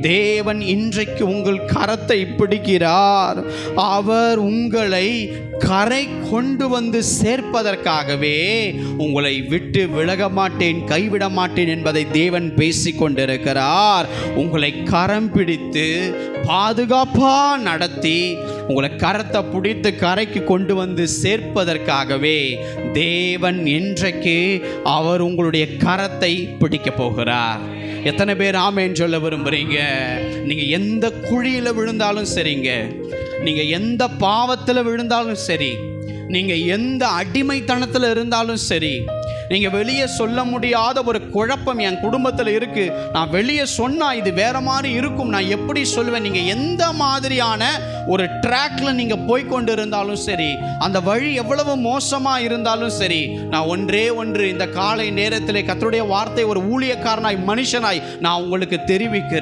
தேவன் இன்றைக்கு உங்கள் கரத்தை பிடிக்கிறார். அவர் உங்களை கரை கொண்டு வந்து சேர்ப்பதற்காகவே உங்களை விட்டு விலக மாட்டேன், கைவிட மாட்டேன் என்பதை தேவன் பேசிக் கொண்டிருக்கிறார். உங்களை கரம் பிடித்து பாதுகாப்பா நடத்தி உங்களை கரத்தை பிடித்து கரைக்கு கொண்டு வந்து சேர்ப்பதற்காகவே தேவன் இன்றைக்கு அவர் உங்களுடைய கரத்தை பிடிக்க போகிறார். எத்தனை பேர் ஆமென் சொல்ல விரும்புறீங்க? நீங்க எந்த குழியில விழுந்தாலும் சரிங்க, நீங்க எந்த பாவத்தில் விழுந்தாலும் சரி, நீங்க எந்த அடிமைத்தனத்தில் இருந்தாலும் சரி, நீங்க வெளியே சொல்ல முடியாத ஒரு குழப்பம் என் குடும்பத்தில் இருக்கு, நான் வெளியே சொன்னா இது வேற மாதிரி இருக்கும், நான் எப்படி சொல்லுவேன், நீங்க எந்த மாதிரியான ஒரு ட்ராக்ல நீங்க போய்கொண்டு இருந்தாலும் சரி, அந்த வழி எவ்வளவு மோசமா இருந்தாலும் சரி, நான் ஒன்றே ஒன்று இந்த காலை நேரத்தில் கர்த்தருடைய வார்த்தை ஒரு ஊழியக்காரனாய் மனுஷனாய் நான் உங்களுக்கு தெரிவிக்கிறேன்.